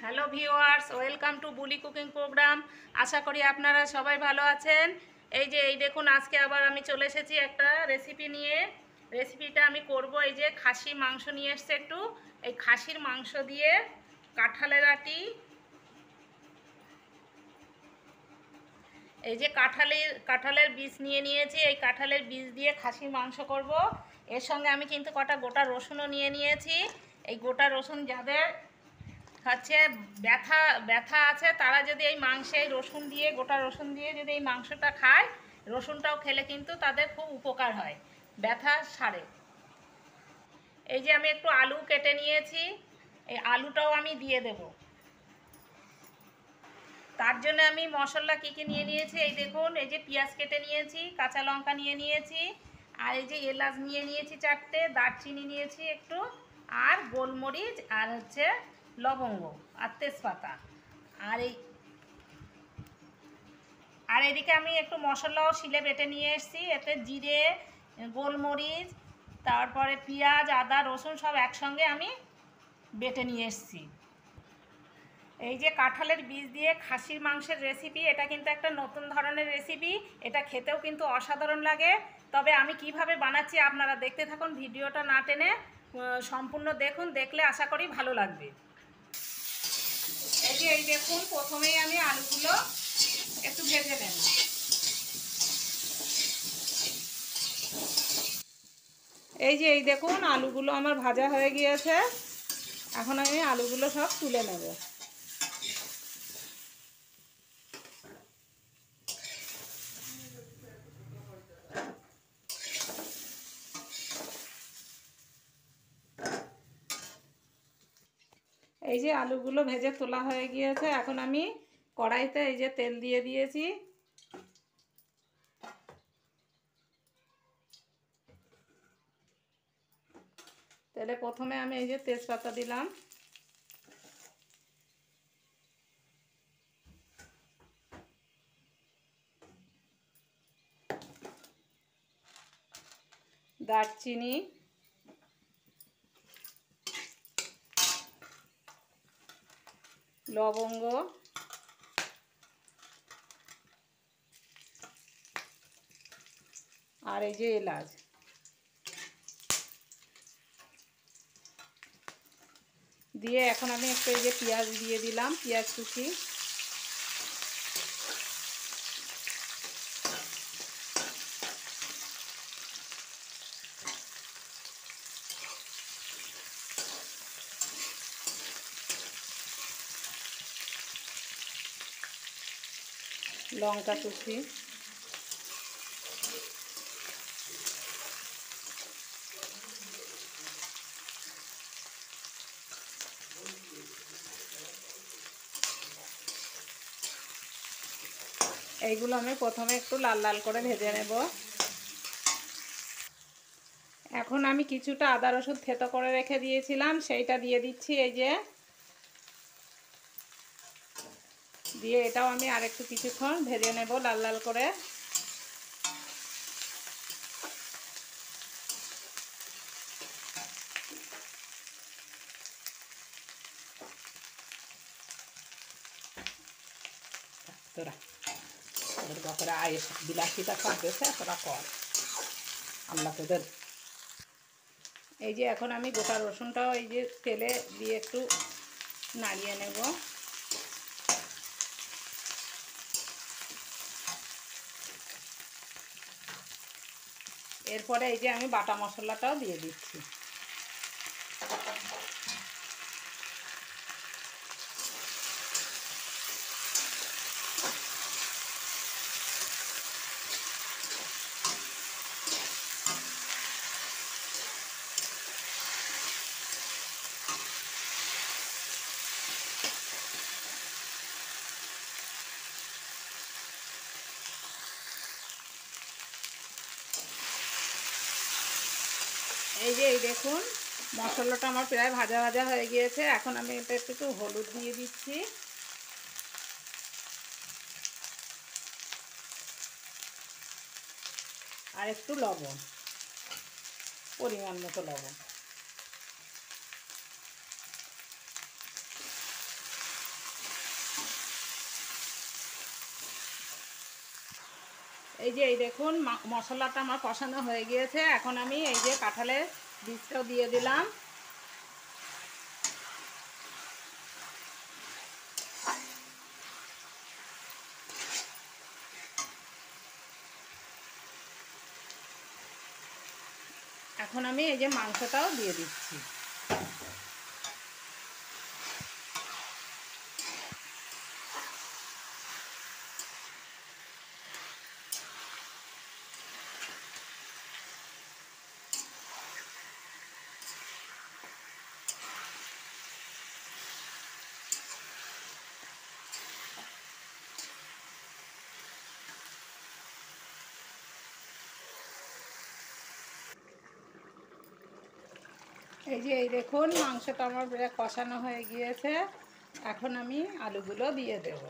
Hello viewers, welcome to বুলি cooking program. আশা করি আপনারা সবাই ভালো আছেন। এই দেখুন, আজকে আবার আমি চলে এসেছি একটা রেসিপি নিয়ে। রেসিপিটা আমি করব, এই যে খাসি মাংস নিয়ে এসছে একটু। এই খাসির মাংস দিয়ে কাঁঠালের আটি, এই যে কাঁঠালের বীজ নিয়ে নিয়েছি, এই কাঁঠালের বীজ দিয়ে খাসির মাংস করব। এর সঙ্গে আমি কিন্তু কটা গোটা রসুনও নিয়ে নিয়েছি। এই গোটা রসুন যাদের হচ্ছে ব্যথা ব্যথা আছে, তারা যদি এই মাংসে রসুন দিয়ে, গোটা রসুন দিয়ে যদি এই মাংসটা খায়, রসুনটাও খেলে কিন্তু তাদের খুব উপকার হয়, ব্যথা সারে। এই যে আমি একটু আলু কেটে নিয়েছি, এই আলুটাও আমি দিয়ে দেব। তার জন্য আমি মশলা কী কী নিয়ে নিয়েছি, এই দেখুন, এই যে পেঁয়াজ কেটে নিয়েছি, কাঁচা লঙ্কা নিয়ে নিয়েছি, আর এই যে এলাচ নিয়ে নিয়েছি 4টে, দারচিনি নিয়েছি একটু, আর গোলমরিচ, আর হচ্ছে লবঙ্গ, আর তেজপাতা। আর এদিকে আমি একটু মশলাও শিলে বেটে নিয়ে এসেছি। এতে জিরে, গোলমরিচ, তারপরে পেঁয়াজ, আদা, রসুন সব একসঙ্গে আমি বেটে নিয়ে এসেছি। এই যে কাঁঠালের বীজ দিয়ে খাসির মাংসের রেসিপি, এটা কিন্তু একটা নতুন ধরনের রেসিপি। এটা খেতেও কিন্তু অসাধারণ লাগে। তবে আমি কিভাবে বানাচ্ছি আপনারা দেখতে থাকুন, ভিডিওটা না টেনে সম্পূর্ণ দেখুন, দেখলে আশা করি ভালো লাগবে। এই দেখুন, প্রথমেই আমি আলুগুলো একটু ভেজে নেব। এই দেখুন, আলুগুলো আমার ভাজা হয়ে গিয়েছে। এখন আমি আলুগুলো সব তুলে নেব। এই যে আলুগুলো ভেজে তোলা হয়ে গিয়েছে, এখন আমি কড়াইতে এই যে তেল দিয়ে দিয়েছি। তেলে প্রথমে আমি এই যে তেজপাতা দিলাম, দারচিনি, লবঙ্গ, আর এই যে এলাচ দিয়ে এখন আমি একটু এই যে পেঁয়াজ দিয়ে দিলাম, পেঁয়াজ কুচি। লঙ্কা কুচি, এইগুলো আমি প্রথমে একটু লাল লাল করে ভেজে নেব। এখন আমি কিছুটা আদা রসুন থেতো করে রেখে দিয়েছিলাম, সেইটা দিয়ে দিচ্ছি। এই যে দিয়ে এটাও আমি আরেকটু কিছুক্ষণ ভেজে নেব লাল লাল করে। তোরা ওদের বাপরে আয় বিলাসিতা খাবেছে তোরা কর, আল্লাহ তোদের। এই যে এখন আমি গোটা রসুনটাও এই যে তেলে দিয়ে একটু নাড়িয়ে নেব। এরপরে এই যে আমি বাটা মশলাটাও দিয়ে দিচ্ছি। এই দেখুন, মশলাটা আমার প্রায় ভাজা ভাজা হয়ে গিয়েছে। এখন আমি এটা একটু হলুদ দিয়ে দিচ্ছি, আর একটু লবণ, পরিমাণ মতো লবণ। এই দেখুন মশলাটা আমার কষানো হয়ে গিয়েছে। এখন আমি এই যে কাঁঠালের বীজটাও দিয়ে দিলাম। এখন আমি এই যে মাংসটাও দিয়ে দিচ্ছি। এই দেখুন মাংসটা আমার প্রায় কষানো হয়ে গিয়েছে। এখন আমি আলুগুলো দিয়ে দেব।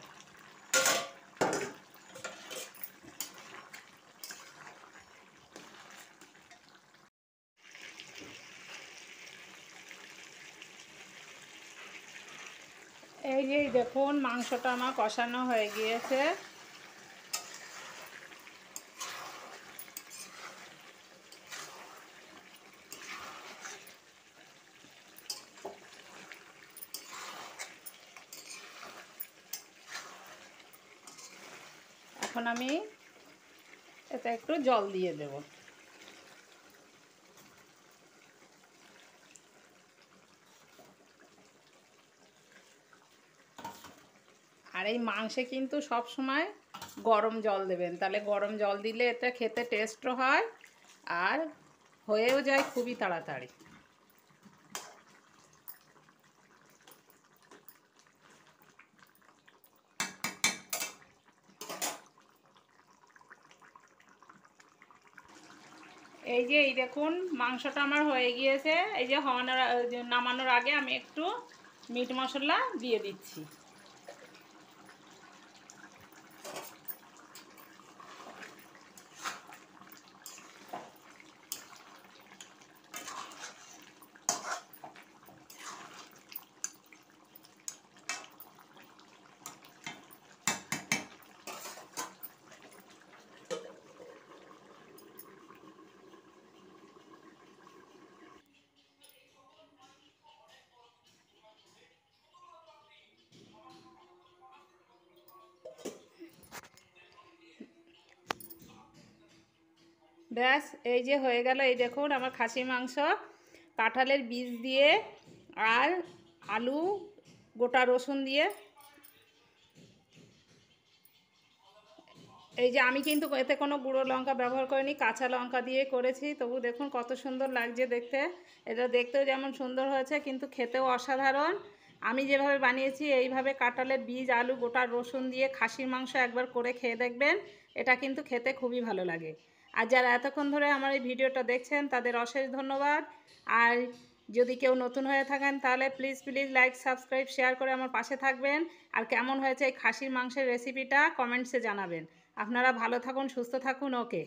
এই দেখুন মাংসটা আমার কষানো হয়ে গিয়েছে। এখন আমি এতে একটু জল দিয়ে দেব। আর এই মাংসে কিন্তু সব সময় গরম জল দেবেন, তাহলে গরম জল দিলে এটা খেতে টেস্টও হয় আর হয়েও যায় খুবই তাড়াতাড়ি। এই দেখুন মাংসটা আমার হয়ে গিয়েছে। এই যে নামানোর আগে আমি একটু মিট মশলা দিয়ে দিচ্ছি। ব্যাস এই যে হয়ে গেল। এই দেখুন আমার খাসির মাংস কাঁঠালের বীজ দিয়ে আর আলু গোটা রসুন দিয়ে। এই যে আমি কিন্তু এতে কোনো গুঁড়ো লঙ্কা ব্যবহার করিনি, কাঁচা লঙ্কা দিয়ে করেছি। তবু দেখুন কত সুন্দর লাগছে দেখতে। এটা দেখতেও যেমন সুন্দর হয়েছে কিন্তু খেতেও অসাধারণ। আমি যেভাবে বানিয়েছি এইভাবে কাঁঠালের বীজ আলু গোটা রসুন দিয়ে খাসির মাংস একবার করে খেয়ে দেখবেন। এটা কিন্তু খেতে খুবই ভালো লাগে। আর যারা এতক্ষণ ধরে আমার এই ভিডিওটা দেখছেন তাদের অশেষ ধন্যবাদ। আর যদি কেউ নতুন হয়ে থাকেন তাহলে প্লিজ লাইক সাবস্ক্রাইব শেয়ার করে আমার পাশে থাকবেন। আর কেমন হয়েছে এই খাসির মাংসের রেসিপিটা কমেন্টসে জানাবেন। আপনারা ভালো থাকুন, সুস্থ থাকুন। ওকে।